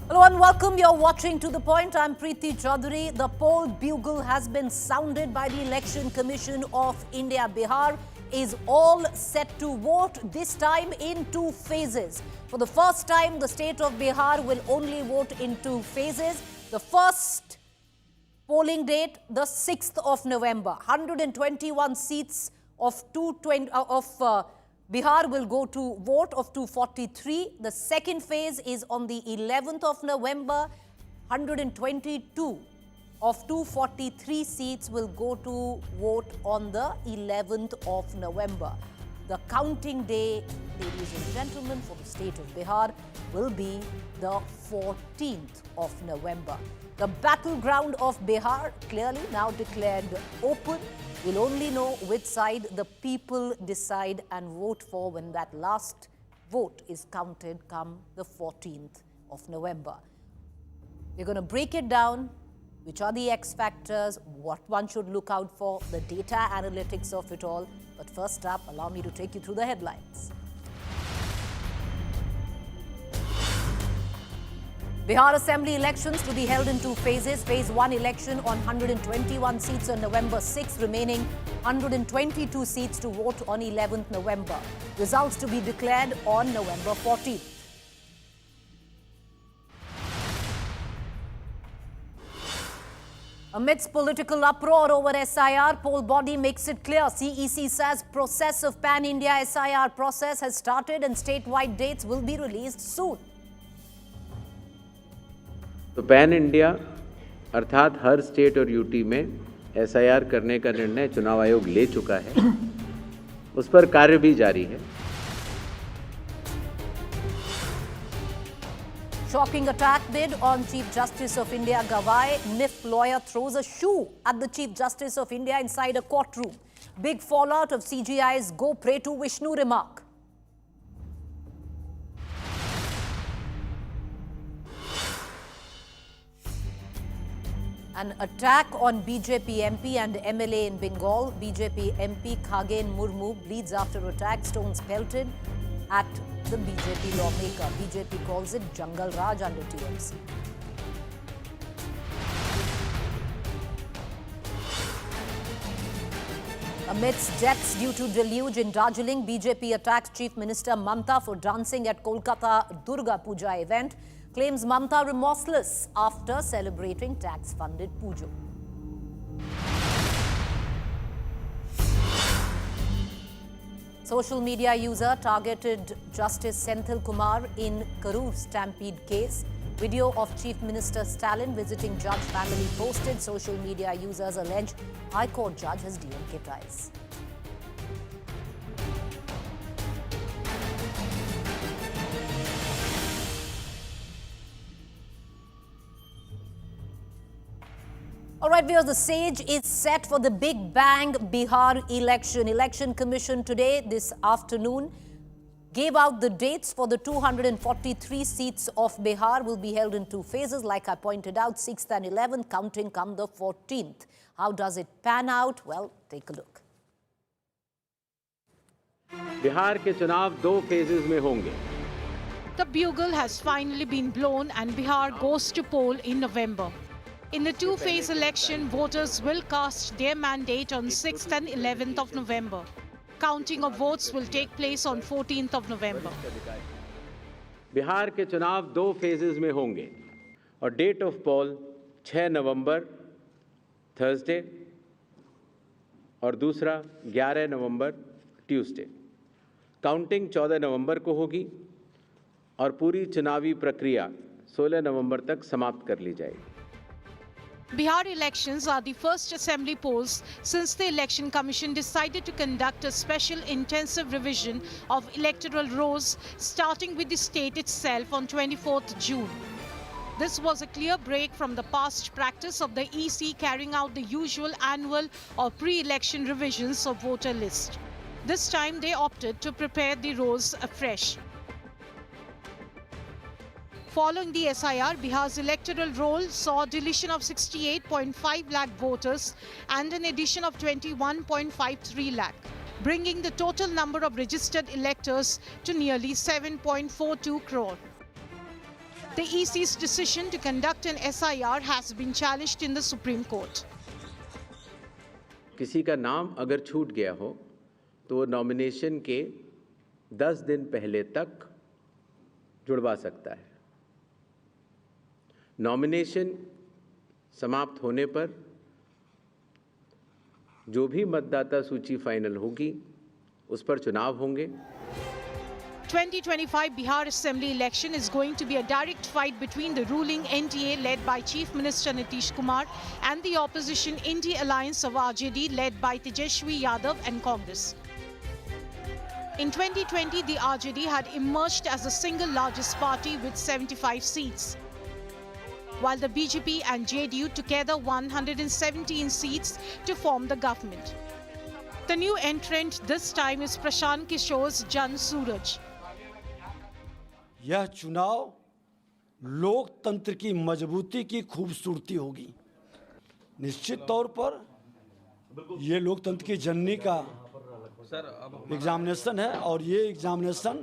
Hello and welcome. You're watching To The Point. I'm Preeti Choudhry. The poll bugle has been sounded by the Election Commission of India. Bihar is all set to vote, this time in two phases. For the first time, the state of Bihar will only vote in two phases. The first polling date, the 6th of November. 121 seats of Bihar will go to vote of 243. The second phase is on the 11th of November. 122 of 243 seats will go to vote on the 11th of November. The counting day, ladies and gentlemen, for the state of Bihar will be the 14th of November. The battleground of Bihar, clearly now declared open. We'll only know which side the people decide and vote for when that last vote is counted come the 14th of November. We're going to break it down. Which are the X factors, what one should look out for, the data analytics of it all. But first up, allow me to take you through the headlines. Bihar Assembly elections to be held in two phases. Phase 1 election on 121 seats on November 6, remaining 122 seats to vote on 11th November. Results to be declared on November 14th. Amidst political uproar over SIR, poll body makes it clear. CEC says process of pan-India SIR process has started and statewide dates will be released soon. तो pan India अर्थात हर state और UT में SIR करने का निर्णय चुनाव आयोग ले चुका है, उस पर कार्य भी जारी है. Shocking attack bid on Chief Justice of India Gawai. NIF lawyer throws a shoe at the Chief Justice of India inside a courtroom. Big fallout of CGI's "Go Pray to Vishnu" remark. An attack on BJP MP and MLA in Bengal. BJP MP Khagen Murmu bleeds after attack, stones pelted at the BJP lawmaker. BJP calls it Jungle Raj under TMC. Amidst deaths due to deluge in Darjeeling, BJP attacks Chief Minister Mamta for dancing at Kolkata Durga Puja event. Claims Mamta remorseless after celebrating tax-funded pujo. Social media user targeted Justice Senthil Kumar in Karur stampede case. Video of Chief Minister Stalin visiting judge family posted. Social media users allege High Court judge has DMK ties. All right, viewers, the stage is set for the big bang Bihar election. Election Commission today, this afternoon, gave out the dates for the 243 seats of Bihar will be held in two phases. Like I pointed out, 6th and 11th, counting come the 14th. How does it pan out? Well, take a look. Bihar के चुनाव दो phases में होंगे. The bugle has finally been blown and Bihar goes to poll in November. In the two-phase election, voters will cast their mandate on 6th and 11th of November. Counting of votes will take place on 14th of November. Bihar के चुनाव दो phases में होंगे और date of poll 6 नवंबर Thursday और दूसरा 11 नवंबर Tuesday. Counting 14 नवंबर को होगी और पूरी चुनावी प्रक्रिया 16 नवंबर तक समाप्त कर ली जाएगी. Bihar elections are the first assembly polls since the Election Commission decided to conduct a special intensive revision of electoral rolls starting with the state itself on 24th June. This was a clear break from the past practice of the EC carrying out the usual annual or pre-election revisions of voter list. This time they opted to prepare the rolls afresh. Following the SIR, Bihar's electoral roll saw deletion of 68.5 lakh voters and an addition of 21.53 lakh, bringing the total number of registered electors to nearly 7.42 crore. The EC's decision to conduct an SIR has been challenged in the Supreme Court. किसी का नाम अगर छूट गया हो तो वो nomination के 10 दिन पहले तक जुड़वा सकता है। नॉमिनेशन समाप्त होने पर जो भी मतदाता सूची फाइनल होगी उस पर चुनाव होंगे। 2025 Bihar Assembly election is going to be a direct fight between the ruling NDA led by Chief Minister Nitish Kumar and the opposition Indy Alliance of RJD led by Tejashwi Yadav and Congress. In 2020, the RJD had emerged as the single largest party with 75 seats, while the BJP and JDU together won 117 seats to form the government. The new entrant this time is Prashant Kishore's Jan Suraj. यह चुनाव लोकतंत्र की मजबूती की खूबसूरती होगी। निश्चित तौर पर ये लोकतंत्र की जननी का एग्जामिनेशन है और ये एग्जामिनेशन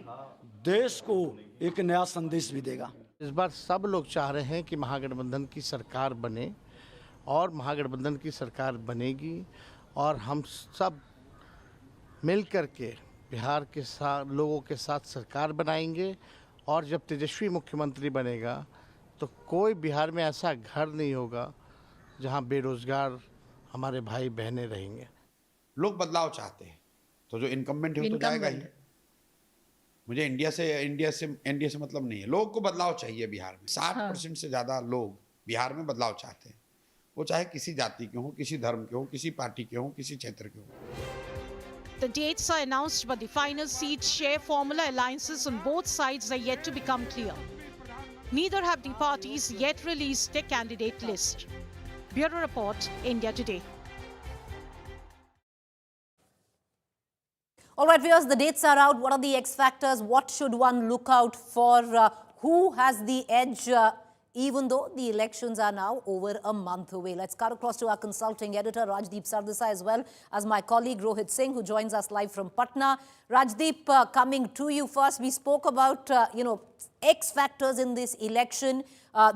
देश को एक नया संदेश भी देगा। इस बार सब लोग चाह रहे हैं कि महागठबंधन की सरकार बने और महागठबंधन की सरकार बनेगी और हम सब मिल कर के बिहार के साथ लोगों के साथ सरकार बनाएंगे और जब तेजस्वी मुख्यमंत्री बनेगा तो कोई बिहार में ऐसा घर नहीं होगा जहां बेरोजगार हमारे भाई बहनें रहेंगे। लोग बदलाव चाहते हैं तो जो इनकम्बेंट है वो तो जाएगा ही। मुझे इंडिया से मतलब नहीं है। लोगों को बदलाव चाहिए बिहार में। 60% से ज़्यादा लोग बिहार में बदलाव चाहते हैं, वो चाहे किसी जाति के हों, किसी धर्म के हों, किसी पार्टी के हों, किसी क्षेत्र के हों। The dates are announced, but the final seat share formula alliances on both sides are yet to become clear. Neither have the parties yet released their candidate list. Bureau Report, India Today. All right, viewers, the dates are out. What are the X factors? What should one look out for? Who has the edge? Even though the elections are now over a month away. Let's cut across to our consulting editor, Rajdeep Sardesai, as well as my colleague, Rohit Singh, who joins us live from Patna. Rajdeep, coming to you first, we spoke about, X factors in this election.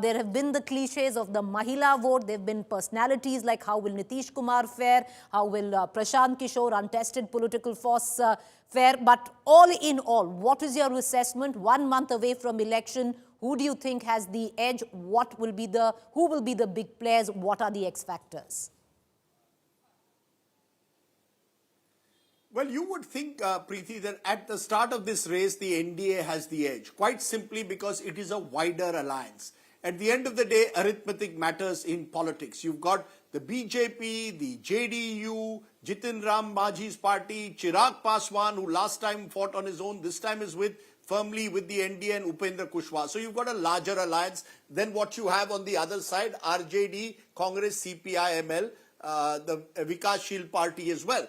There have been the cliches of the Mahila vote. There have been personalities like how will Nitish Kumar fare? How will Prashant Kishor, untested political force, fare? But all in all, what is your assessment 1 month away from election? Who do you think has the edge? Who will be the big players? What are the X factors? Well, you would think, Preeti, that at the start of this race, the NDA has the edge, quite simply because it is a wider alliance. At the end of the day, arithmetic matters in politics. You've got the BJP, the JDU, Jitin Ram Majhi's party, Chirag Paswan, who last time fought on his own, this time is firmly with the NDA, and Upendra Kushwaha. So you've got a larger alliance than what you have on the other side, RJD, Congress, CPI-ML, the Vikashsheel party as well.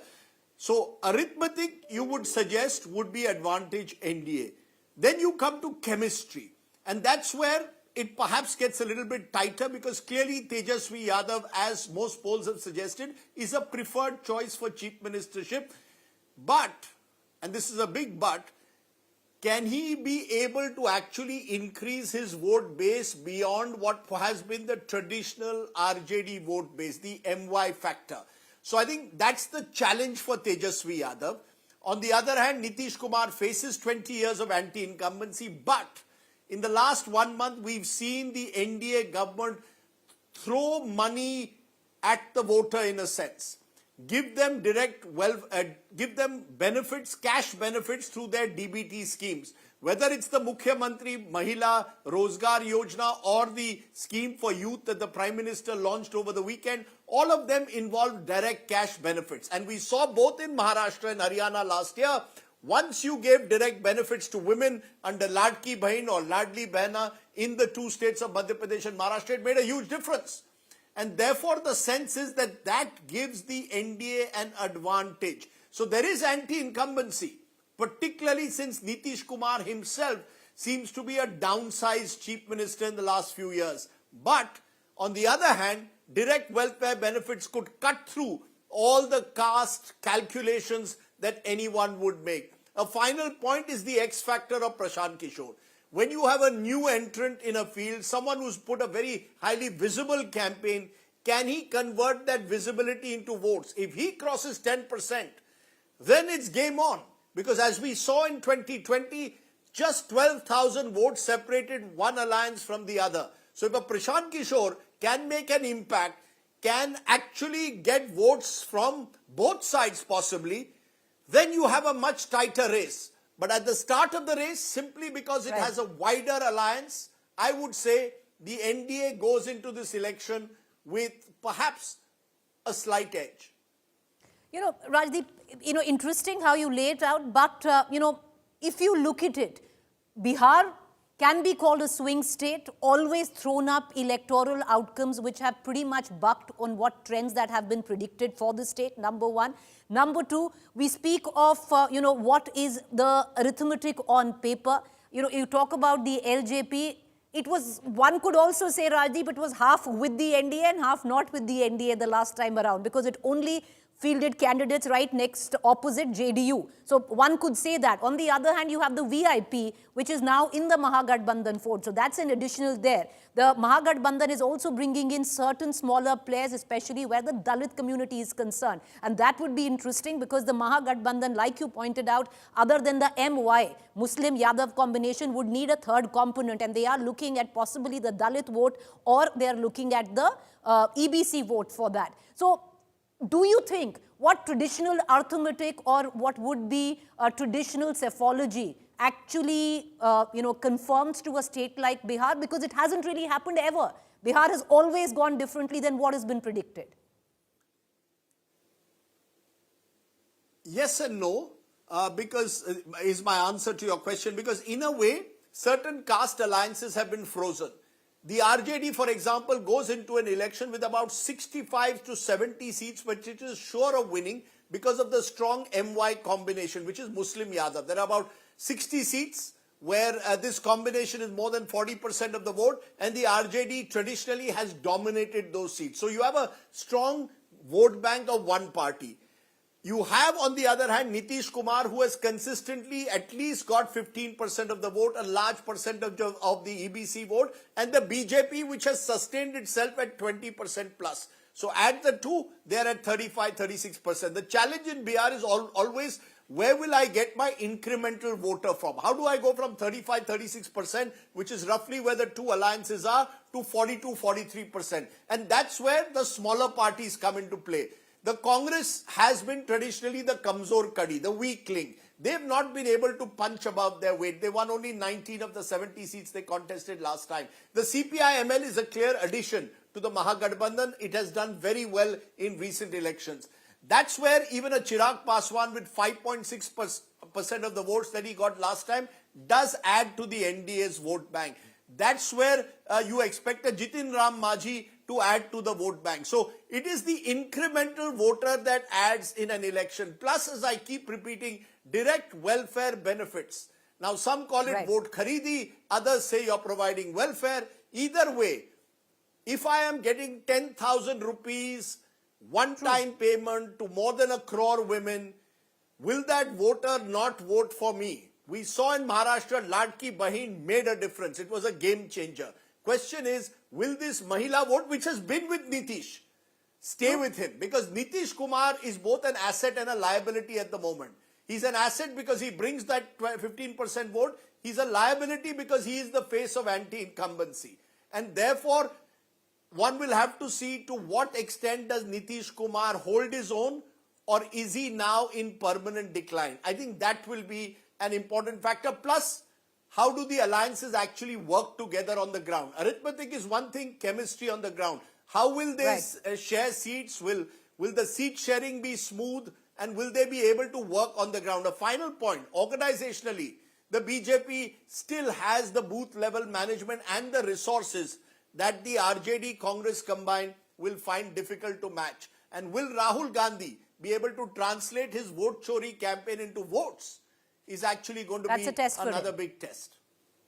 So arithmetic, you would suggest, would be advantage NDA. Then you come to chemistry, and that's where it perhaps gets a little bit tighter, because clearly Tejashwi Yadav, as most polls have suggested, is a preferred choice for chief ministership. But, and this is a big but, can he be able to actually increase his vote base beyond what has been the traditional RJD vote base, the MY factor? So I think that's the challenge for Tejashwi Yadav. On the other hand, Nitish Kumar faces 20 years of anti-incumbency, but in the last 1 month, we've seen the NDA government throw money at the voter in a sense. Give them give them benefits, cash benefits through their DBT schemes. Whether it's the Mukhyamantri Mahila Rozgar Yojana or the scheme for youth that the Prime Minister launched over the weekend, all of them involve direct cash benefits. And we saw both in Maharashtra and Haryana last year. Once you gave direct benefits to women under Ladki Bahin or Ladli Behna in the two states of Madhya Pradesh and Maharashtra, it made a huge difference. And therefore, the sense is that that gives the NDA an advantage. So there is anti-incumbency, particularly since Nitish Kumar himself seems to be a downsized chief minister in the last few years. But on the other hand, direct welfare benefits could cut through all the caste calculations that anyone would make. A final point is the X factor of Prashant Kishor. when you have a new entrant in a field, someone who's put a very highly visible campaign, can he convert that visibility into votes? If he crosses 10%, then it's game on. Because as we saw in 2020, just 12,000 votes separated one alliance from the other. So if a Prashant Kishor can make an impact, can actually get votes from both sides possibly, then you have a much tighter race. But at the start of the race, simply because it has a wider alliance, I would say the NDA goes into this election with perhaps a slight edge. You know, Rajdeep, interesting how you lay it out, but, if you look at it, Bihar can be called a swing state, always thrown up electoral outcomes which have pretty much bucked on what trends that have been predicted for the state, number one. Number two, we speak of, what is the arithmetic on paper. You talk about the LJP. It was, one could also say, Rajdeep, it was half with the NDA and half not with the NDA the last time around, because it only fielded candidates right next opposite JDU. So one could say that. On the other hand, you have the VIP, which is now in the Mahagathbandhan fold. So that's an additional there. The Mahagathbandhan is also bringing in certain smaller players, especially where the Dalit community is concerned. And that would be interesting because the Mahagathbandhan, like you pointed out, other than the MY, Muslim Yadav combination, would need a third component. And they are looking at possibly the Dalit vote, or they are looking at the EBC vote for that. So do you think what traditional arithmetic or what would be a traditional psephology actually, conforms to a state like Bihar? Because it hasn't really happened ever. Bihar has always gone differently than what has been predicted. Yes and no, because is my answer to your question. Because in a way, certain caste alliances have been frozen. The RJD, for example, goes into an election with about 65 to 70 seats, which it is sure of winning because of the strong MY combination, which is Muslim Yadav. There are about 60 seats where this combination is more than 40% of the vote, and the RJD traditionally has dominated those seats. So you have a strong vote bank of one party. You have, on the other hand, Nitish Kumar, who has consistently at least got 15% of the vote, a large percentage of the EBC vote, and the BJP, which has sustained itself at 20% plus. So add the two, they are at 35, 36%. The challenge in Bihar is always, where will I get my incremental voter from? How do I go from 35, 36%, which is roughly where the two alliances are, to 42, 43%? And that's where the smaller parties come into play. The Congress has been traditionally the Kamzor Kadi, the weak link. They've not been able to punch above their weight. They won only 19 of the 70 seats they contested last time. The CPI-ML is a clear addition to the Mahagathbandhan. It has done very well in recent elections. That's where even a Chirag Paswan with 5.6% of the votes that he got last time does add to the NDA's vote bank. That's where you expect a Jitin Ram Majhi to add to the vote bank. So it is the incremental voter that adds in an election. Plus, as I keep repeating, direct welfare benefits. Now, some call it vote kharidi, others say you're providing welfare. Either way, if I am getting 10,000 rupees one-time payment to more than 1 crore women, will that voter not vote for me? We saw in Maharashtra, Ladki Bahin made a difference. It was a game changer. Question is, will this Mahila vote, which has been with Nitish, stay with him? Because Nitish Kumar is both an asset and a liability at the moment. He's an asset because he brings that 15% vote. He's a liability because he is the face of anti-incumbency. And therefore, one will have to see to what extent does Nitish Kumar hold his own, or is he now in permanent decline? I think that will be an important factor. Plus, how do the alliances actually work together on the ground? Arithmetic is one thing, chemistry on the ground. How will they share seats? Will the seat sharing be smooth? And will they be able to work on the ground? A final point, organizationally, the BJP still has the booth level management and the resources that the RJD Congress combined will find difficult to match. And will Rahul Gandhi be able to translate his vote chori campaign into votes? Is actually going to be another big test.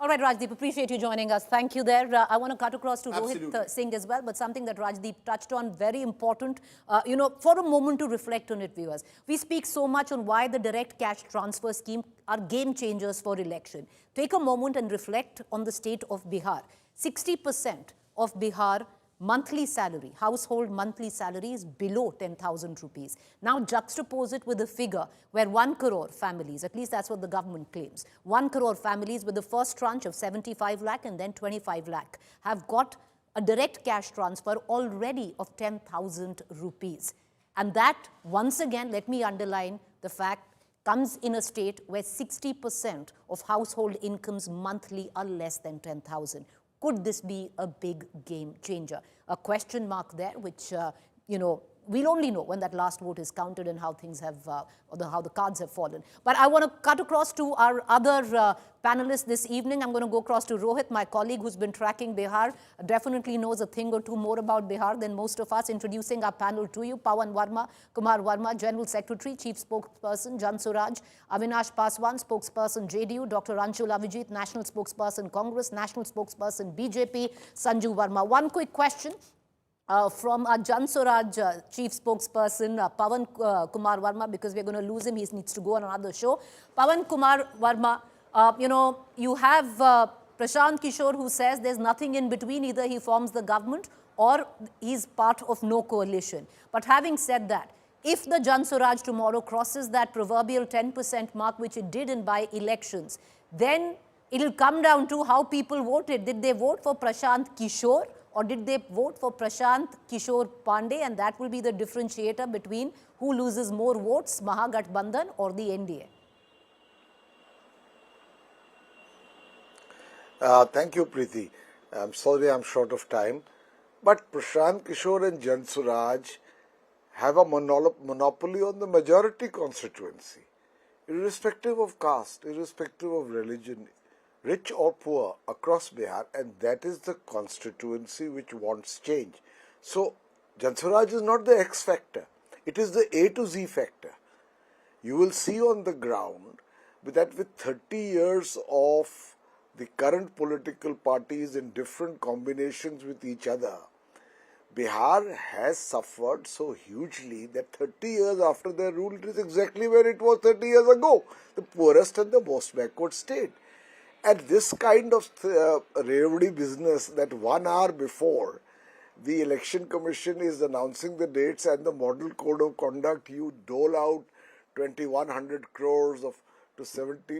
All right, Rajdeep, appreciate you joining us. Thank you there. I want to cut across to Absolutely. Rohit Singh as well, but something that Rajdeep touched on, very important, for a moment to reflect on it, viewers. We speak so much on why the direct cash transfer scheme are game changers for election. Take a moment and reflect on the state of Bihar. 60% of Bihar monthly salary, household monthly salary is below 10,000 rupees. Now juxtapose it with a figure where 1 crore families, at least that's what the government claims, 1 crore families with the first tranche of 75 lakh and then 25 lakh have got a direct cash transfer already of 10,000 rupees. And that, once again, let me underline the fact, comes in a state where 60% of household incomes monthly are less than 10,000. Could this be a big game changer? A question mark there, which, we'll only know when that last vote is counted and how things have, how the cards have fallen. But I want to cut across to our other panelists this evening. I'm going to go across to Rohit, my colleague who's been tracking Bihar, definitely knows a thing or two more about Bihar than most of us. Introducing our panel to you, Kumar Varma, General Secretary, Chief Spokesperson, Suraj, Avinash Paswan, Spokesperson, JDU, Dr. Anshul Avijit, National Spokesperson, Congress, National Spokesperson, BJP, Sanju Varma. One quick question. From Suraj, Chief Spokesperson, Pawan Kumar Varma, because we're going to lose him. He needs to go on another show. Pawan Kumar Varma, you have Prashant Kishor who says there's nothing in between. Either he forms the government or he's part of no coalition. But having said that, if the Suraj tomorrow crosses that proverbial 10% mark, which it did in by-elections, then it'll come down to how people voted. Did they vote for Prashant Kishor? Or did they vote for Prashant Kishor Pandey? And that will be the differentiator between who loses more votes, Mahagathbandhan or the NDA. Thank you, Preeti. I'm sorry I'm short of time. But Prashant Kishor and Suraj have a monopoly on the majority constituency, irrespective of caste, irrespective of religion, rich or poor, across Bihar, and that is the constituency which wants change. So, Suraj is not the X factor, it is the A to Z factor. You will see on the ground that with 30 years of the current political parties in different combinations with each other, Bihar has suffered so hugely that 30 years after their rule, it is exactly where it was 30 years ago, the poorest and the most backward state. And this kind of revdi business that 1 hour before the election commission is announcing the dates and the model code of conduct, you dole out 2,100 crores to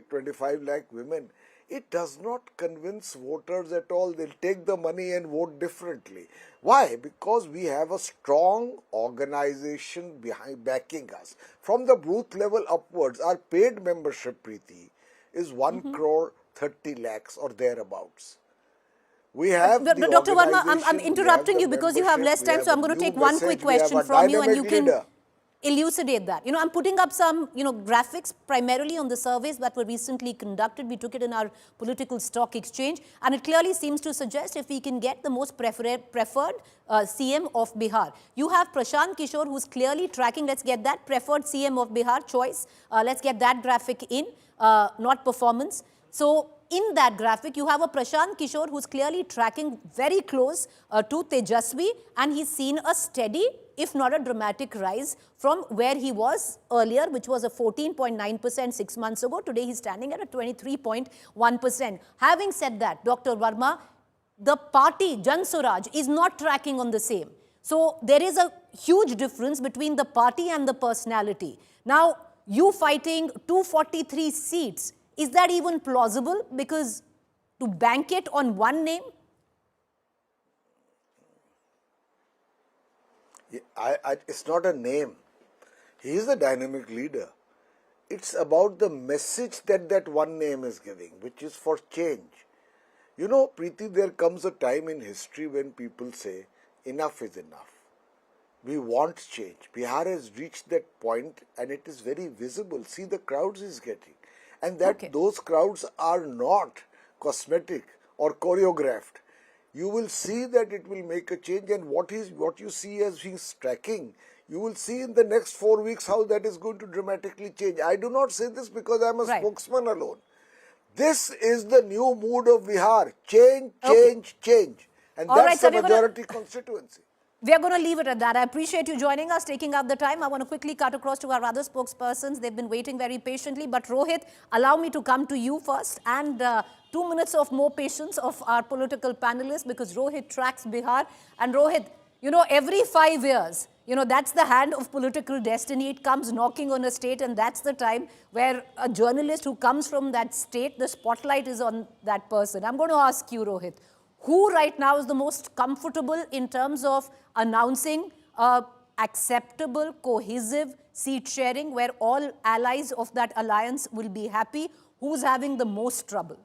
25 lakh women. It does not convince voters at all. They'll take the money and vote differently. Why? Because we have a strong organization behind backing us. From the booth level upwards, our paid membership, Preeti, is 1 crore 30 lakhs or thereabouts. We have Dr. Varma, I'm interrupting you because you have less time, so I'm going to take one quick question from you and you can elucidate that. I'm putting up some, graphics primarily on the surveys that were recently conducted. We took it in our political stock exchange, and it clearly seems to suggest if we can get the most preferred CM of Bihar. You have Prashant Kishor, who's clearly tracking, let's get that preferred CM of Bihar choice. Let's get that graphic in, not performance. So in that graphic, you have a Prashant Kishor who's clearly tracking very close to Tejashwi, and he's seen a steady, if not a dramatic rise from where he was earlier, which was a 14.9% 6 months ago. Today, he's standing at a 23.1%. Having said that, Dr. Varma, the party, Suraj, is not tracking on the same. So there is a huge difference between the party and the personality. Now, you fighting 243 seats, is that even plausible? Because to bank it on one name? It's not a name. He is a dynamic leader. It's about the message that one name is giving, which is for change. Preeti, there comes a time in history when people say, enough is enough. We want change. Bihar has reached that point and it is very visible. See the crowds is getting. And that those crowds are not cosmetic or choreographed. You will see that it will make a change, and what you see as he's tracking, you will see in the next 4 weeks how that is going to dramatically change. I do not say this because I am a spokesman alone. This is the new mood of Bihar. Change, Okay. change, change. And All right, that's sir, the we're gonna- majority constituency. We are going to leave it at that. I appreciate you joining us, taking up the time. I want to quickly cut across to our other spokespersons. They've been waiting very patiently. But Rohit, allow me to come to you first. And 2 minutes of more patience of our political panelists, because Rohit tracks Bihar. And Rohit, you know, every 5 years, you know, that's the hand of political destiny. It comes knocking on a state, and that's the time where a journalist who comes from that state, the spotlight is on that person. I'm going to ask you, Rohit, who right now is the most comfortable in terms of announcing acceptable, cohesive seat sharing where all allies of that alliance will be happy? Who's having the most trouble?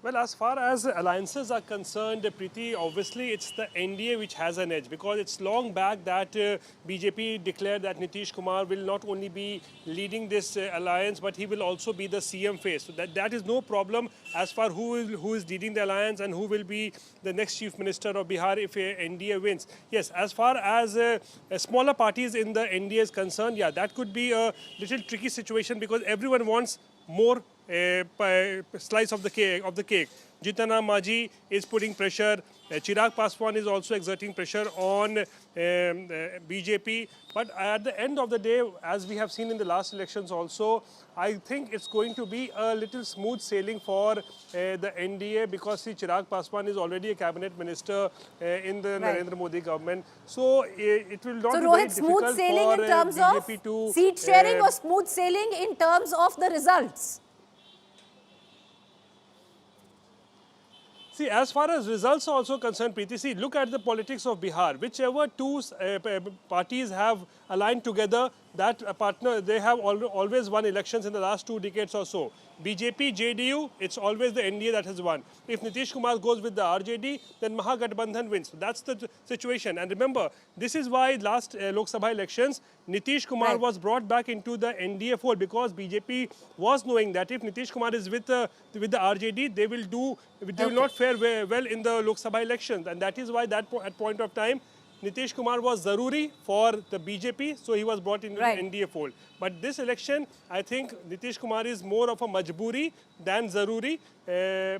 Well, as far as alliances are concerned, Preeti, obviously it's the NDA which has an edge, because it's long back that BJP declared that Nitish Kumar will not only be leading this alliance, but he will also be the CM face. So that is no problem as far who is leading the alliance and who will be the next Chief Minister of Bihar if NDA wins. Yes, as far as smaller parties in the NDA is concerned, yeah, that could be a little tricky situation, because everyone wants more slice of the cake. Jitana Maji is putting pressure. Chirag Paswan is also exerting pressure on BJP. But at the end of the day, as we have seen in the last elections also, I think it's going to be a little smooth sailing for the NDA, because see, Chirag Paswan is already a cabinet minister in the Narendra Modi government. So it will not So be Rohit, very smooth difficult sailing for in terms BJP of to seat sharing, or smooth sailing in terms of the results? See, as far as results are also concerned, Preeti, see, look at the politics of Bihar. Whichever two parties have aligned together, that partner, they have always won elections in the last 2 decades or so. BJP, JDU, it's always the NDA that has won. If Nitish Kumar goes with the RJD, then Mahagathbandhan wins. So that's the situation. And remember, this is why last Lok Sabha elections, Nitish Kumar was brought back into the NDA fold, because BJP was knowing that if Nitish Kumar is with the RJD, they will not fare well in the Lok Sabha elections. And that is why at point of time, Nitish Kumar was zaruri for the BJP, so he was brought into the NDA fold. But this election, I think Nitish Kumar is more of a majburi than zaruri,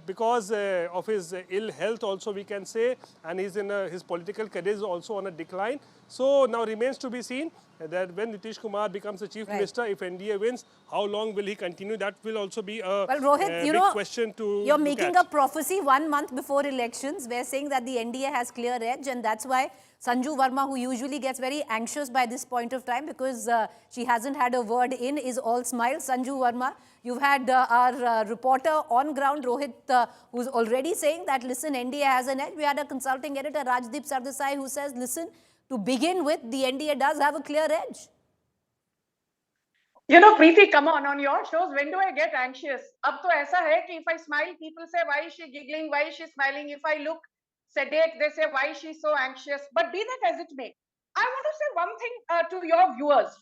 because of his ill health also, we can say, and his political career is also on a decline. So now remains to be seen that when Nitish Kumar becomes the Chief Minister, if NDA wins, how long will he continue? That will also be a Rohit, big question to you're look making at. a prophecy 1 month before elections. We're saying that the NDA has clear edge, and that's why Sanju Varma, who usually gets very anxious by this point of time because she hasn't had a word in, is all smiles. Sanju Varma, you've had our reporter on ground, Rohit, who's already saying that, listen, NDA has an edge. We had a consulting editor, Rajdeep Sardesai, who says, listen, to begin with, the NDA does have a clear edge. You know, Preeti, come on your shows, when do I get anxious? Ab to aisa hai ki if I smile, people say, why is she giggling? Why is she smiling? If I look sedate, they say, why is she so anxious? But be that as it may, I want to say one thing to your viewers.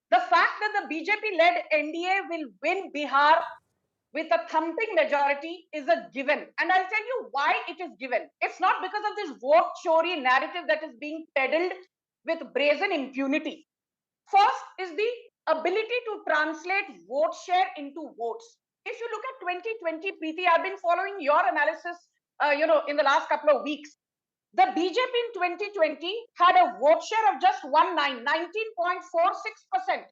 The fact that the BJP-led NDA will win Bihar with a thumping majority is a given. And I'll tell you why it is given. It's not because of this vote chori narrative that is being peddled with brazen impunity. First is the ability to translate vote share into votes. If you look at 2020, Preeti, I've been following your analysis, in the last couple of weeks. The BJP in 2020 had a vote share of just 19.46%,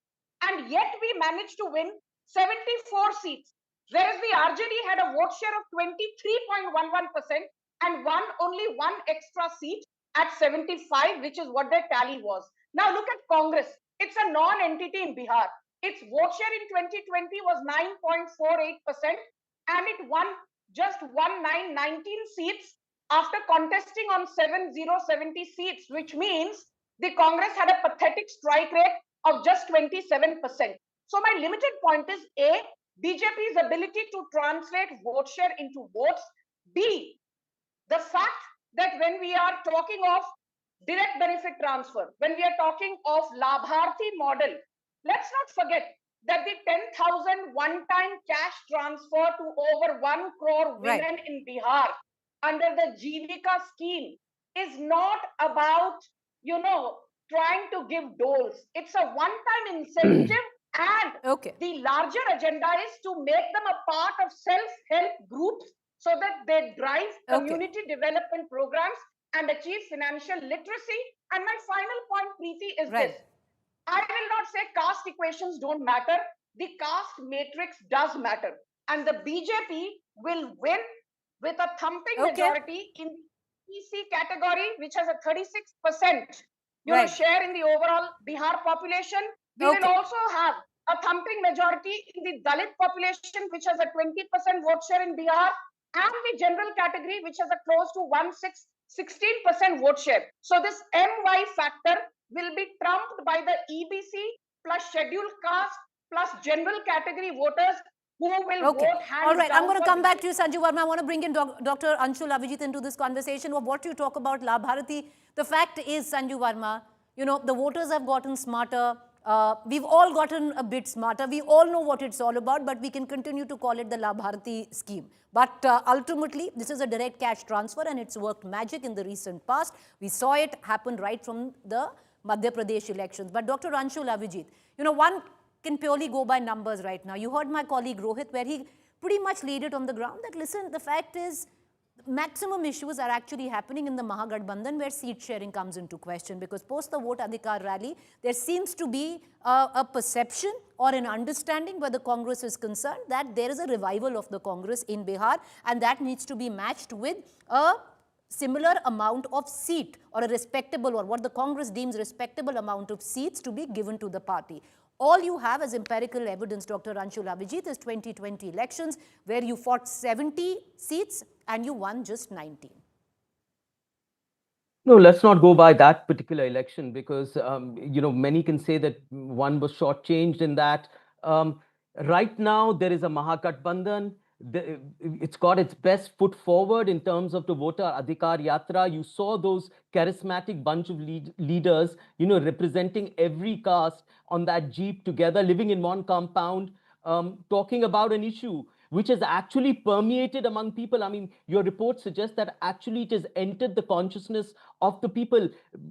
and yet we managed to win 74 seats. Whereas the RJD had a vote share of 23.11% and won only 1 extra seat at 75, which is what their tally was. Now look at Congress. It's a non-entity in Bihar. Its vote share in 2020 was 9.48%, and it won just 19 seats after contesting on 7070 seats, which means the Congress had a pathetic strike rate of just 27%. So my limited point is A, BJP's ability to translate vote share into votes. B, the fact that when we are talking of direct benefit transfer, when we are talking of Labharthi model, let's not forget that the 10,000 one-time cash transfer to over 1 crore women in Bihar under the Jivika scheme is not about, trying to give doles. It's a one-time incentive, and the larger agenda is to make them a part of self-help groups so that they drive community development programs and achieve financial literacy. And my final point, Preeti, is this. I will not say caste equations don't matter. The caste matrix does matter. And the BJP will win with a thumping majority in PC category, which has a 36% share in the overall Bihar population. We will also have a thumping majority in the Dalit population, which has a 20% vote share in Bihar, and the general category, which has a close to 16% vote share. So this MY factor will be trumped by the EBC plus scheduled caste plus general category voters who will vote hands down. All right, I'm going to come back to you, Sanju Varma. I want to bring in Dr. Anshul Avijit into this conversation of what you talk about La Bharati. The fact is, Sanju Varma, you know, the voters have gotten smarter. We've all gotten a bit smarter. We all know what it's all about, but we can continue to call it the La Bharati scheme. But ultimately, this is a direct cash transfer, and it's worked magic in the recent past. We saw it happen right from the Madhya Pradesh elections. But Dr. Anshul Avijit, you know, one can purely go by numbers right now. You heard my colleague Rohit, where he pretty much laid it on the ground that, listen, the fact is, maximum issues are actually happening in the Mahagathbandhan, where seat sharing comes into question, because post the vote Adhikar rally, there seems to be a perception or an understanding where the Congress is concerned that there is a revival of the Congress in Bihar, and that needs to be matched with a similar amount of seat, or a respectable, or what the Congress deems respectable amount of seats to be given to the party. All you have as empirical evidence, Dr. Anshul Avijit, is 2020 elections, where you fought 70 seats and you won just 19. No, let's not go by that particular election, because, you know, many can say that one was shortchanged in that. Right now, there is a Mahagathbandhan. It's got its best foot forward in terms of the voter Adhikar Yatra. You saw those charismatic bunch of leaders, you know, representing every caste on that jeep together, living in one compound, talking about an issue which has actually permeated among people. I mean, your report suggests that actually it has entered the consciousness of the people.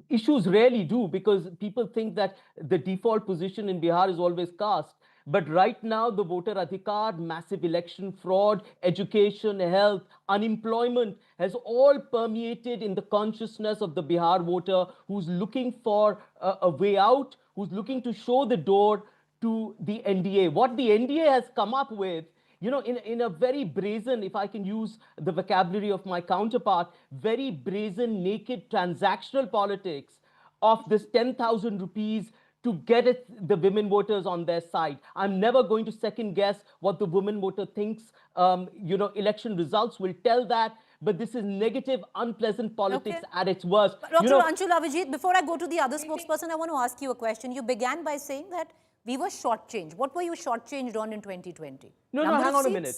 Issues rarely do, because people think that the default position in Bihar is always caste. But right now, the voter adhikar, massive election fraud, education, health, unemployment has all permeated in the consciousness of the Bihar voter, who's looking for a way out, who's looking to show the door to the NDA. What the NDA has come up with, you know, in a very brazen, if I can use the vocabulary of my counterpart, very brazen, naked, transactional politics of this 10,000 rupees to get the women voters on their side. I'm never going to second guess what the women voter thinks. You know, election results will tell that. But this is negative, unpleasant politics at its worst. But Dr. Anshul Avijit, before I go to the other spokesperson, I want to ask you a question. You began by saying that we were shortchanged. What were you shortchanged on in 2020? No, hang on a minute.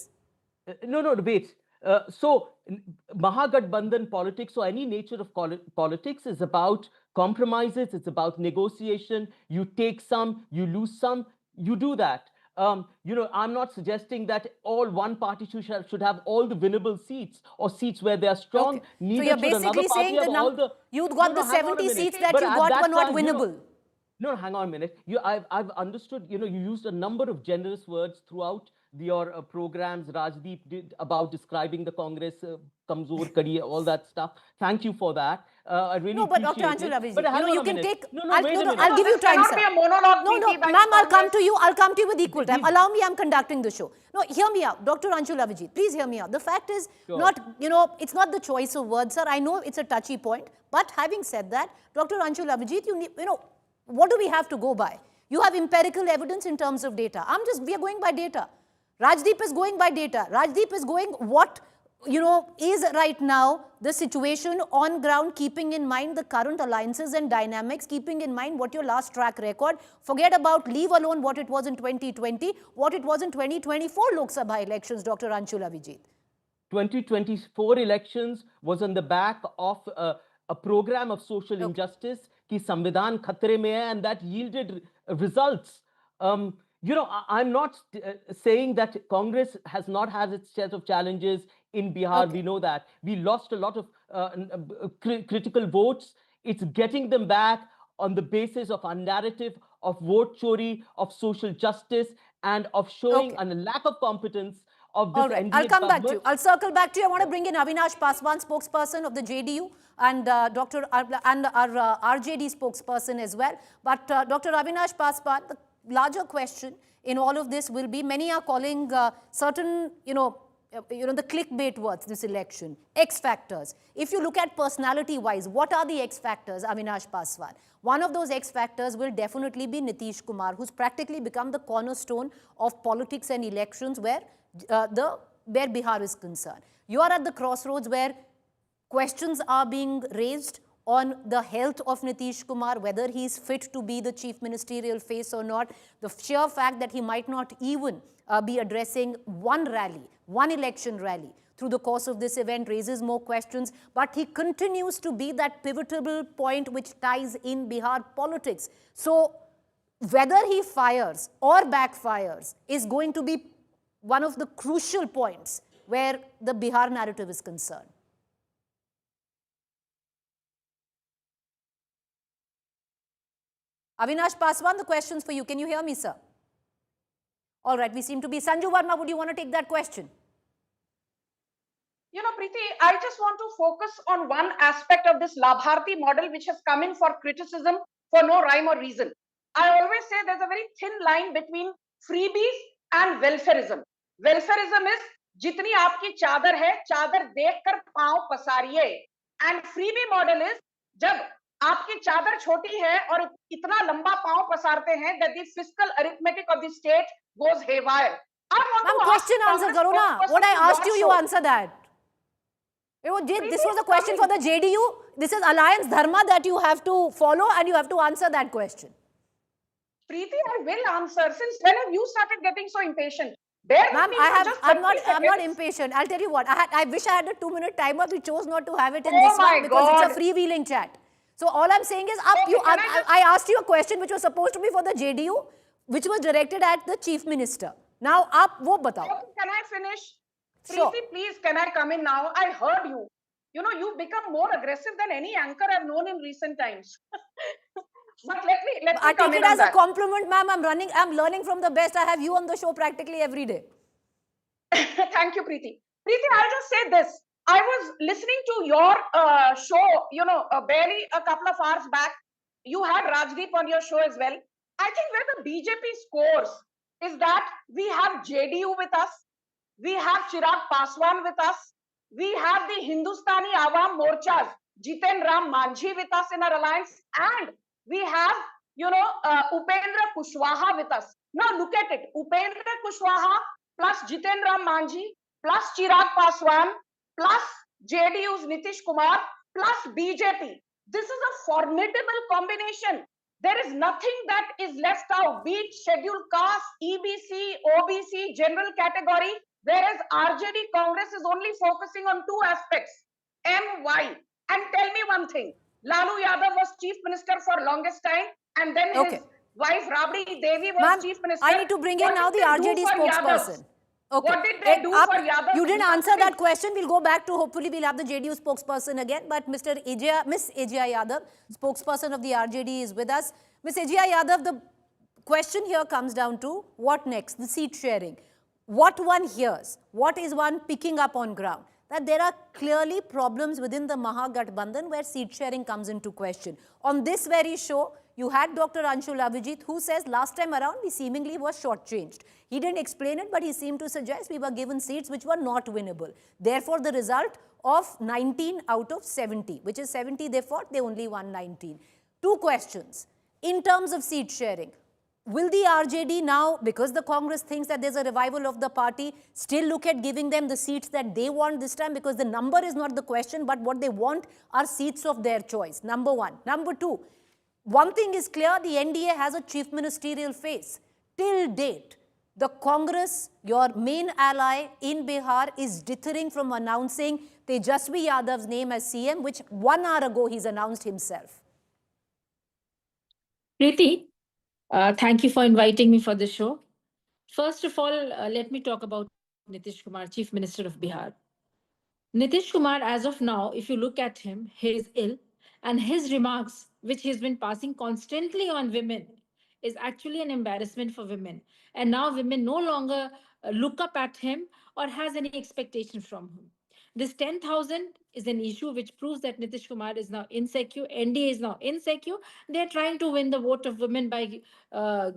No, wait. So Mahagathbandhan politics, or any nature of politics, is about compromises. It's about negotiation. You take some, you lose some, you do that. You know, I'm not suggesting that all one party should have all the winnable seats, or seats where they are strong. So you're basically saying that you got the 70 seats that you got were not winnable. No, hang on a minute. I've understood, you know, you used a number of generous words throughout your programs. Rajdeep did about describing the Congress, Kamzor Kadi, all that stuff. Thank you for that. I really but Dr. Anshul Avijit, you can take. I'll give you time, sir. Be a monologue, ma'am, I'll come to you. I'll come to you with equal time. Allow me, I'm conducting the show. No, hear me out. Dr. Anshul Avijit, please hear me out. The fact is, it's not the choice of words, sir. I know it's a touchy point. But having said that, Dr. Anshul Avijit, what do we have to go by? You have empirical evidence in terms of data. We are going by data. Rajdeep is going by data. Rajdeep is going what, is right now the situation on ground, keeping in mind the current alliances and dynamics, keeping in mind what your last track record. Forget about, leave alone what it was in 2020, what it was in 2024 Lok Sabha elections, Dr. Anshul Avijit. 2024 elections was on the back of a program of social injustice, ki Samvidhan khatre mein hai, and that yielded results. I'm not saying that Congress has not had its share of challenges in Bihar. We know that. We lost a lot of critical votes. It's getting them back. on the basis of a narrative of vote chori, of social justice, and of showing a lack of competence of this All right, NDA I'll come back to you. government. I'll circle back to you. I want to bring in Avinash Paswan, spokesperson of the JDU, and Dr. and our RJD spokesperson as well. But Dr. Avinash Paswan, the larger question in all of this will be, many are calling certain, the clickbait words this election, X factors. If you look at personality-wise, what are the X factors, Avinash Paswan? One of those X factors will definitely be Nitish Kumar, who's practically become the cornerstone of politics and elections where Bihar is concerned. You are at the crossroads where questions are being raised on the health of Nitish Kumar, whether he is fit to be the chief ministerial face or not. The sheer fact that he might not even be addressing one rally, one election rally through the course of this event raises more questions, but he continues to be that pivotal point which ties in Bihar politics. So whether he fires or backfires is going to be one of the crucial points where the Bihar narrative is concerned. Avinash Paswan, the questions for you. Can you hear me, sir? All right, we seem to be. Sanju Varma, would you want to take that question? Preeti, I just want to focus on one aspect of this Labharti model which has come in for criticism for no rhyme or reason. I always say there's a very thin line between freebies and welfarism. Welfarism is jitni aapki chadar hai, chadar dekhkar paँव pasariye. And freebie model is jab aapki chadar choti hai aur itna lamba paँव pasarte hain that the fiscal arithmetic of the state goes haywire. I want to question answer karo na. What I asked you, you answer that. This was a question for the JDU. This is Alliance Dharma that you have to follow and you have to answer that question. Preeti, I will answer. Since when have you started getting so impatient? Ma'am, I'm not impatient. I'll tell you what. I wish I had a 2-minute timer. We chose not to have it in this one because it's a freewheeling chat. So all I'm saying is, I asked you a question which was supposed to be for the JDU, which was directed at the Chief Minister. Now, wo batao. Okay, can I finish? Sure. Preeti, please, can I come in now? I heard you. You've become more aggressive than any anchor I've known in recent times. But let me I come take in it as on a compliment, ma'am. I'm learning from the best. I have you on the show practically every day. Thank you, Preeti. Preeti, I'll just say this. I was listening to your show, barely a couple of hours back. You had Rajdeep on your show as well. I think where the BJP scores is that we have JDU with us. We have Chirag Paswan with us. We have the Hindustani Awam Morchas, Jiten Ram Manjhi with us in our alliance. And we have, Upendra Kushwaha with us. Now look at it. Upendra Kushwaha plus Jiten Ram Manjhi plus Chirag Paswan plus JDU's Nitish Kumar plus BJP. This is a formidable combination. There is nothing that is left out, be it scheduled caste, EBC, OBC, general category, whereas RJD Congress is only focusing on two aspects, MY. And tell me one thing, Lalu Yadav was chief minister for longest time, and then his wife Rabdi Devi was chief minister. I need to bring in now the RJD spokesperson. Okay. What did they do for Yadav? You didn't answer that question. We'll go back to, hopefully we'll have the JDU spokesperson again. But Miss Ejia Yadav, spokesperson of the RJD, is with us. Miss Ejia Yadav, the question here comes down to what next? The seat sharing. What one hears, what is one picking up on ground? That there are clearly problems within the Mahagathbandhan where seat sharing comes into question. On this very show, you had Dr. Anshul Abhijit, who says last time around we seemingly was shortchanged. He didn't explain it, but he seemed to suggest we were given seats which were not winnable. Therefore, the result of 19 out of 70, which is 70 they fought, they only won 19. Two questions. In terms of seat sharing, will the RJD now, because the Congress thinks that there's a revival of the party, still look at giving them the seats that they want this time? Because the number is not the question, but what they want are seats of their choice. Number one. Number two, one thing is clear, the NDA has a chief ministerial face. Till date, the Congress, your main ally in Bihar, is dithering from announcing Tejashwi Yadav's name as CM, which 1 hour ago he's announced himself. Preeti, thank you for inviting me for the show. First of all, let me talk about Nitish Kumar, Chief Minister of Bihar. Nitish Kumar, as of now, if you look at him, he is ill And his remarks, which he's been passing constantly on women, is actually an embarrassment for women. And now women no longer look up at him or has any expectation from him. This 10,000 is an issue which proves that Nitish Kumar is now insecure, NDA is now insecure. They're trying to win the vote of women by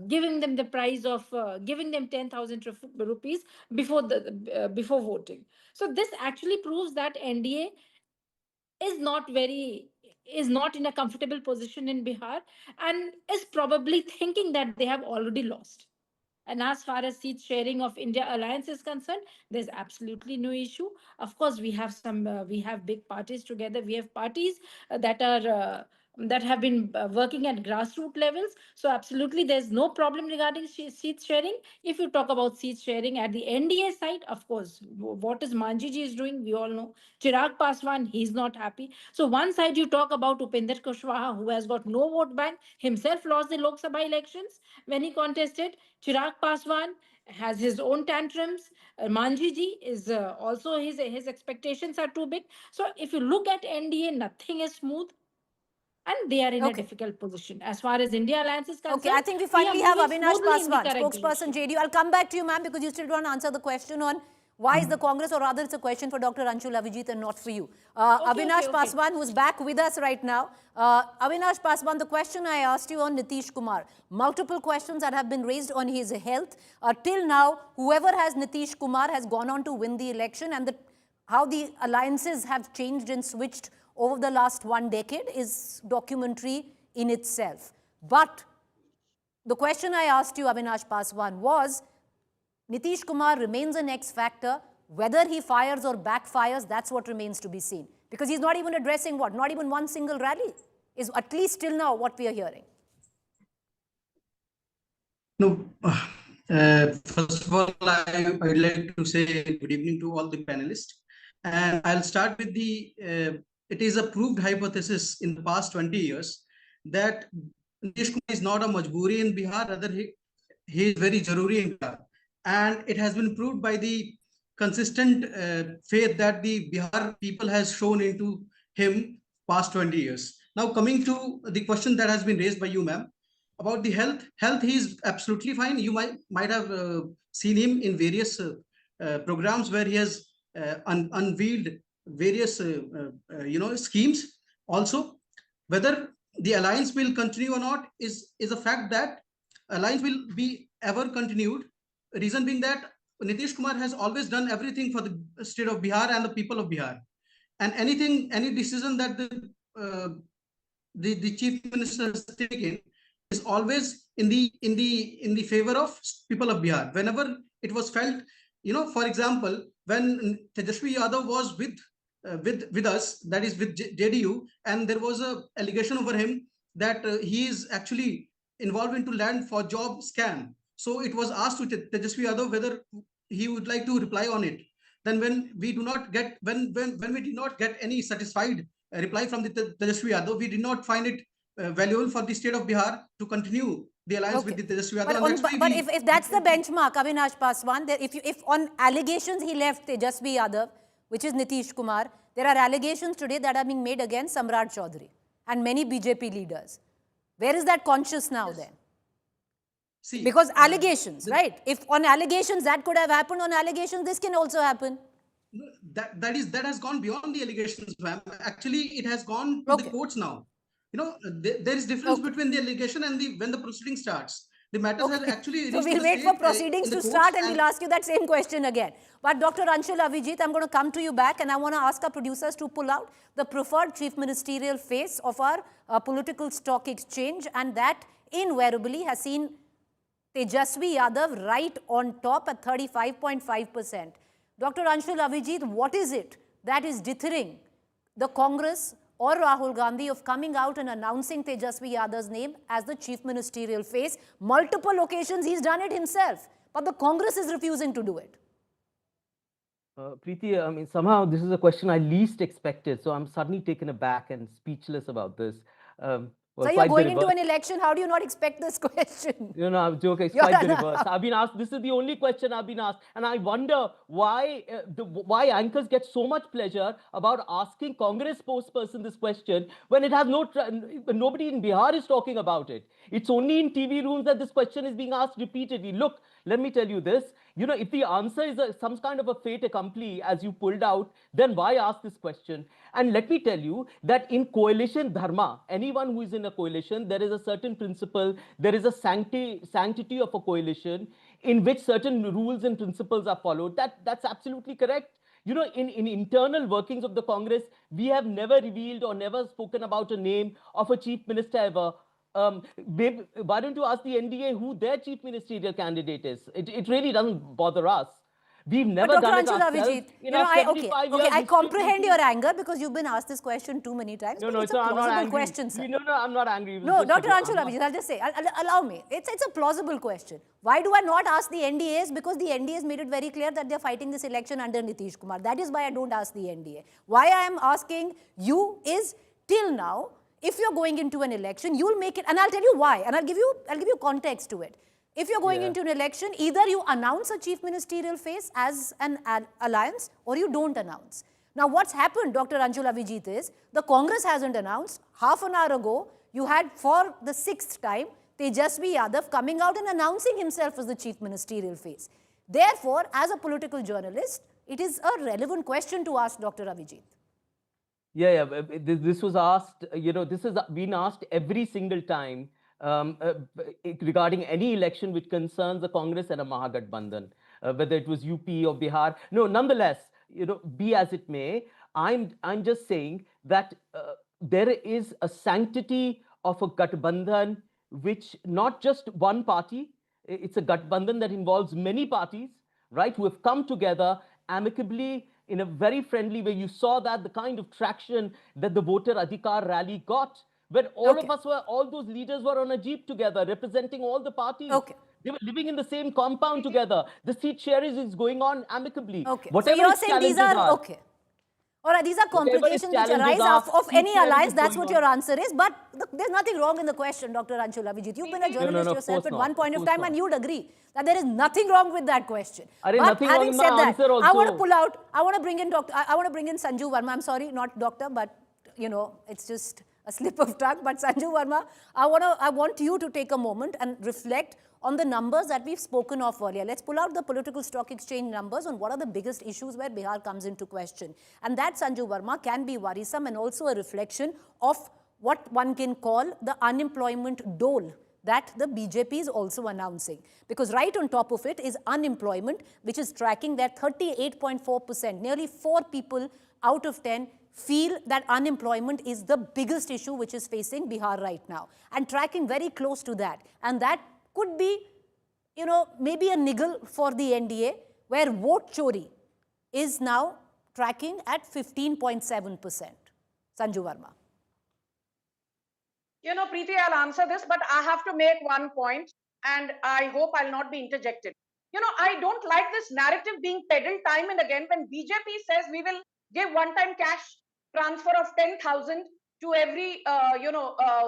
giving them the prize of giving them 10,000 rupees before voting. So this actually proves that NDA is not in a comfortable position in Bihar and is probably thinking that they have already lost. And as far as seat sharing of India Alliance is concerned, there's absolutely no issue. Of course, we have big parties together. We have parties that have been working at grassroots levels. So absolutely, there's no problem regarding seat sharing. If you talk about seat sharing at the NDA side, of course, what is Manji is doing, we all know. Chirag Paswan, he's not happy. So one side you talk about Upinder Kushwaha, who has got no vote bank, himself lost the Lok Sabha elections when he contested. Chirag Paswan has his own tantrums. Manji ji is also his expectations are too big. So if you look at NDA, nothing is smooth. And they are in a difficult position. As far as India Alliance is concerned, Okay, I think we finally have Avinash Paswan, spokesperson direction. JD. I'll come back to you, ma'am, because you still don't answer the question on why is the Congress, or rather it's a question for Dr. Anshul Avijit and not for you. Avinash Paswan, who's back with us right now. Avinash Paswan, the question I asked you on Nitish Kumar, multiple questions that have been raised on his health. Till now, whoever has Nitish Kumar has gone on to win the election, and how the alliances have changed and switched over the last 1 decade is documentary in itself. But the question I asked you, Avinash Paswan, was Nitish Kumar remains an X factor. Whether he fires or backfires, that's what remains to be seen. Because he's not even addressing what? Not even one single rally is at least till now what we are hearing. No, first of all, I would like to say good evening to all the panelists. And I'll start with it is a proved hypothesis in the past 20 years that Nitish Kumar is not a majboori in Bihar, rather he is very jaruri in Bihar. And it has been proved by the consistent faith that the Bihar people has shown into him past 20 years. Now coming to the question that has been raised by you, ma'am, about the health, he is absolutely fine. You might have seen him in various programs where he has unveiled various schemes. Also, whether the alliance will continue or not is a fact that alliance will be ever continued. Reason being that Nitish Kumar has always done everything for the state of Bihar and the people of Bihar, and any decision that the chief minister has taken is always in the favor of people of Bihar. Whenever it was felt, for example, when Tejashwi Yadav was with us, that is with JDU, and there was a allegation over him that he is actually involved into land for job scam. So it was asked to Tejashwi Yadav whether he would like to reply on it. Then when we do not get when we did not get any satisfied reply from the Tejashwi Yadav, we did not find it valuable for the state of Bihar to continue the alliance with the Tejashwi Yadav. But if that's the benchmark, Avinash Paswan, if on allegations he left Tejashwi Yadav, which is Nitish Kumar, there are allegations today that are being made against Samrat Choudhry and many BJP leaders. Where is that conscience now then? See, because allegations, right? If on allegations that could have happened, on allegations this can also happen. That has gone beyond the allegations, ma'am. Actually, it has gone to the courts now. There is difference between the allegation and when the proceeding starts. The matter has actually. So we'll wait for proceedings to start and we'll ask you that same question again. But Dr. Anshul Avijit, I'm going to come to you back and I want to ask our producers to pull out the preferred chief ministerial face of our political stock exchange, and that invariably has seen Tejashwi Yadav right on top at 35.5%. Dr. Anshul Avijit, what is it that is deterring the Congress or Rahul Gandhi of coming out and announcing Tejashwi Yadav's name as the chief ministerial face? Multiple occasions he's done it himself, but the Congress is refusing to do it. Preeti, I mean, somehow this is a question I least expected, so I'm suddenly taken aback and speechless about this. Well, So you're going into an election. How do you not expect this question? No, I'm joking. It's quite the reverse. I've been asked. This is the only question I've been asked, and I wonder why why anchors get so much pleasure about asking Congress spokesperson this question when it has nobody in Bihar is talking about it. It's only in TV rooms that this question is being asked repeatedly. Look, let me tell you this. You know, if the answer is some kind of a fait accompli, as you pulled out, then why ask this question? And let me tell you that in coalition dharma, anyone who is in a coalition, there is a certain principle, there is a sanctity of a coalition in which certain rules and principles are followed. That's absolutely correct. You know, in internal workings of the Congress, we have never revealed or never spoken about a name of a chief minister ever. Why don't you ask the NDA who their chief ministerial candidate is? It really doesn't bother us. We've never done it ourselves. I comprehend your anger because you've been asked this question too many times. No, it's a plausible question, sir. No, I'm not angry. No, Dr. Anshul Abhijit, I'll just say, allow me. It's a plausible question. Why do I not ask the NDAs? Because the NDAs made it very clear that they're fighting this election under Nitish Kumar. That is why I don't ask the NDA. Why I am asking you is, till now, if you're going into an election, you'll make it, and I'll tell you why, and I'll give you context to it. If you're going into an election, either you announce a chief ministerial face as an alliance or you don't announce. Now, what's happened, Dr. Anshul Abhijit, is the Congress hasn't announced. Half an hour ago, you had for the 6th time Tejashwi Yadav coming out and announcing himself as the chief ministerial face. Therefore, as a political journalist, it is a relevant question to ask Dr. Abhijit. Yeah. This was asked, you know, this has been asked every single time. Regarding any election which concerns the Congress and a Mahagathbandhan, whether it was UP or Bihar. No, nonetheless, you know, be as it may, I'm just saying that there is a sanctity of a Gathbandhan which not just one party, it's a Gathbandhan that involves many parties, right, who have come together amicably in a very friendly way. You saw that the kind of traction that the voter Adhikar rally got, when all of us were, all those leaders were on a jeep together, representing all the parties. They were living in the same compound together. The seat sharing is going on amicably. So you're saying these are, or these are complications which arise of any alliance, that's what your answer is. But there's nothing wrong in the question, Dr. Anshul Abhijit. You've been a journalist yourself at one point of time and you'd agree that there is nothing wrong with that question. But having said that, I want to pull out, I want to bring in Sanju Varma. I'm sorry, not doctor, but you know, it's just a slip of tongue. But Sanju Varma, I want you to take a moment and reflect on the numbers that we've spoken of earlier. Let's pull out the political stock exchange numbers on what are the biggest issues where Bihar comes into question. And that, Sanju Varma, can be worrisome and also a reflection of what one can call the unemployment dole that the BJP is also announcing. Because right on top of it is unemployment, which is tracking that 38.4%. Nearly 4 people out of 10 feel that unemployment is the biggest issue which is facing Bihar right now. And tracking very close to that. And that could be, you know, maybe a niggle for the NDA, where vote chori is now tracking at 15.7%. Sanju Varma. You know, Preeti, I'll answer this, but I have to make one point, and I hope I'll not be interjected. You know, I don't like this narrative being peddled time and again when BJP says we will give one-time cash transfer of 10,000 to every,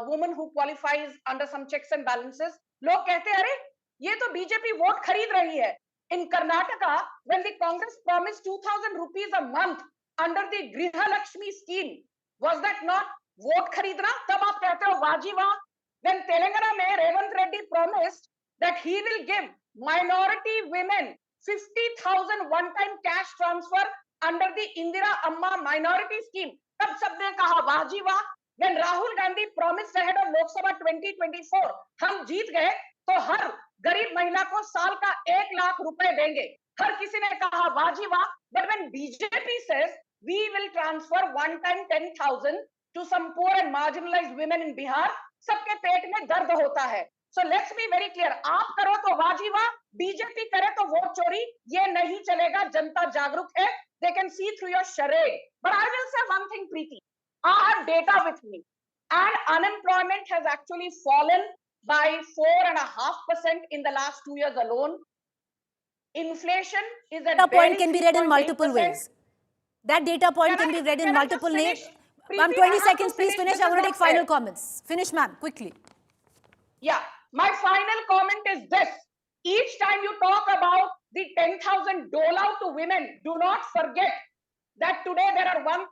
woman who qualifies under some checks and balances. लोग कहते हैं, अरे ये तो BJP vote खरीद रही है. In Karnataka, when the Congress promised 2,000 rupees a month under the Griha Lakshmi scheme, was that not vote खरीदना? तब आप कहते हो वाजी वाह. When Telangana में Revanth Reddy promised that he will give minority women 50,000 one-time cash transfer under the Indira Amma minority scheme, तब सबने कहा वाजी वाह. When Rahul Gandhi promised ahead of Lok Sabha 2024, हम जीत गए तो हर गरीब महिला को साल का 1 लाख रुपए देंगे. हर किसी ने कहा वाजी वाह. But when BJP says we will transfer one-time 10,000 to some poor and marginalized women in Bihar, सबके पेट में दर्द होता है. So let's be very clear. आप करो तो वाजी वाह, BJP करे तो वोट चोरी. ये नहीं चलेगा. जनता जागरूक है. They can see through your charade. But I will say one thing, Preeti. I have data with me, and unemployment has actually fallen by 4.5% in the last 2 years alone. Inflation is at data point can be read in multiple ways. That data point can be read in multiple ways. Ma'am, 20 seconds, please finish. I want to take final comments. Finish, ma'am, quickly. Yeah, my final comment is this. Each time you talk about the 10,000 dole out to women, do not forget that today there are 1.25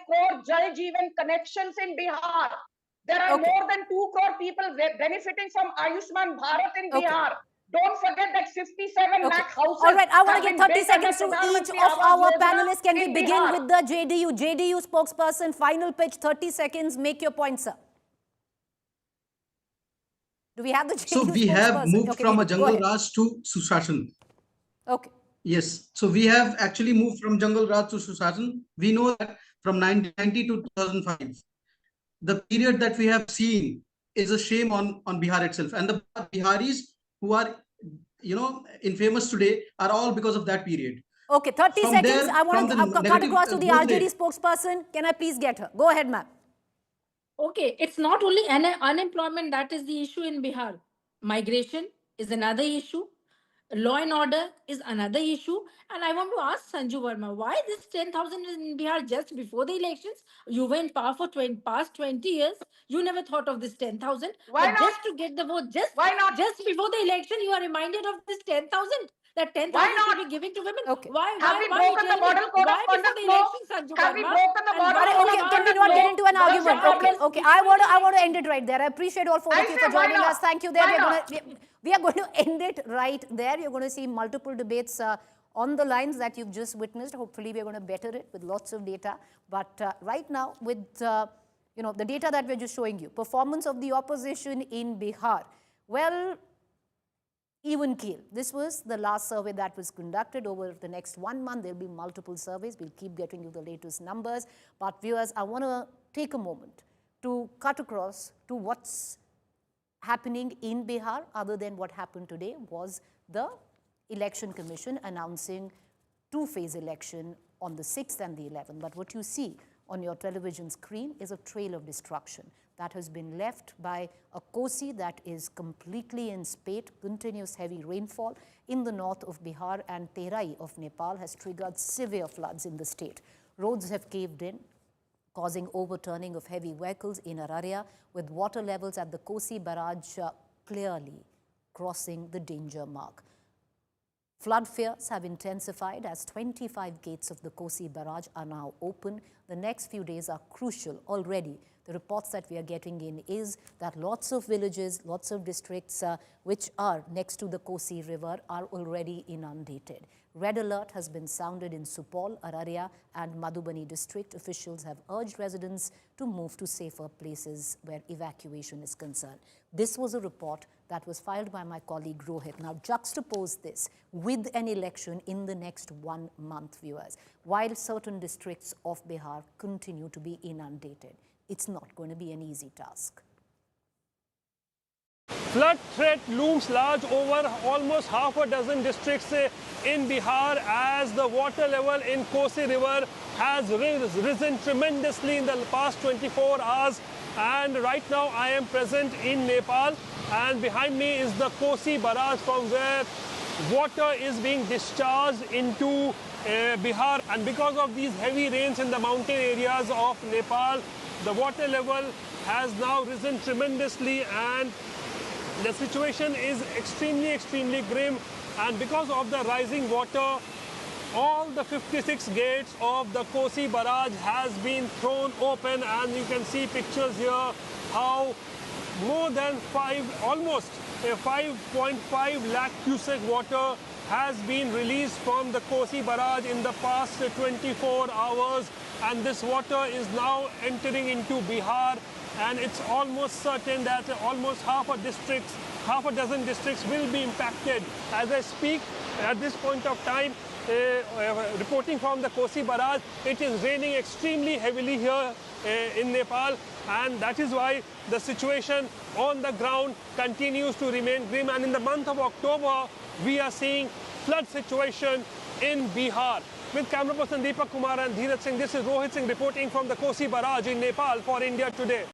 crore Jal Jeevan connections in Bihar. There are more than 2 crore people benefiting from Ayushman Bharat in Bihar. Don't forget that 57 lakh houses. All right, I want to give 30 seconds to each of our panelists. Can we begin Bihar? with the JDU spokesperson? Final pitch, 30 seconds. Make your point, sir. Do we have the JDU So we have moved from a Jungle Raj to Sushashan. Okay. Yes. So we have actually moved from Jungle Raj to Sushashan. We know that from 1990 to 2005, the period that we have seen is a shame on Bihar itself. And the Biharis who are, infamous today are all because of that period. Okay, 30 From seconds. there, I want to cut negative, across to the RJD spokesperson. Can I please get her? Go ahead, ma'am. Okay, it's not only unemployment that is the issue in Bihar. Migration is another issue. Law and order is another issue. And I want to ask Sanju Varma, why this 10,000 in Bihar just before the elections? You were in power for past 20 years. You never thought of this 10,000. Why But not? just to get the vote, Why not? just before the election, you are reminded of this 10,000. That 10,000 should be given to women. Okay. Have we broken the model code of conduct law? Have we broken the model code Okay, of can we conduct not law? get into an What's the argument? problem? Okay. I want to end it right there. I appreciate all four of you for joining us. Thank you. There, we are going to end it right there. You're going to see multiple debates on the lines that you've just witnessed. Hopefully, we're going to better it with lots of data. But right now, with the data that we're just showing you, performance of the opposition in Bihar, well, even keel. This was the last survey that was conducted. Over the next 1 month, there'll be multiple surveys. We'll keep getting you the latest numbers. But viewers, I want to take a moment to cut across to what's happening in Bihar. Other than what happened today was the Election Commission announcing two-phase election on the 6th and the 11th. But what you see on your television screen is a trail of destruction that has been left by a Kosi that is completely in spate. Continuous heavy rainfall in the north of Bihar and Terai of Nepal has triggered severe floods in the state. Roads have caved in, causing overturning of heavy vehicles in Araria, with water levels at the Kosi barrage clearly crossing the danger mark. Flood fears have intensified as 25 gates of the Kosi barrage are now open. The next few days are crucial already. The reports that we are getting in is that lots of villages, lots of districts which are next to the Kosi river are already inundated. Red alert has been sounded in Supol, Araria and Madhubani district. Officials have urged residents to move to safer places where evacuation is concerned. This was a report that was filed by my colleague Rohit. Now juxtapose this with an election in the next 1 month, viewers. While certain districts of Bihar continue to be inundated, it's not going to be an easy task. Flood threat looms large over almost half a dozen districts in Bihar as the water level in Kosi river has risen tremendously in the past 24 hours. And right now I am present in Nepal, and behind me is the Kosi barrage from where water is being discharged into Bihar. And because of these heavy rains in the mountain areas of Nepal, the water level has now risen tremendously, and the situation is extremely grim. And because of the rising water, all the 56 gates of the Kosi barrage has been thrown open, and you can see pictures here how more than almost 5.5 lakh cubic water has been released from the Kosi barrage in the past 24 hours, and this water is now entering into Bihar, and it's almost certain that almost half a dozen districts will be impacted. As I speak at this point of time, reporting from the Kosi barrage, it is raining extremely heavily here in Nepal, and that is why the situation on the ground continues to remain grim. And in the month of October, we are seeing flood situation in Bihar. With camera person Deepak Kumar and Dheeraj Singh, this is Rohit Singh reporting from the Kosi barrage in Nepal for India Today.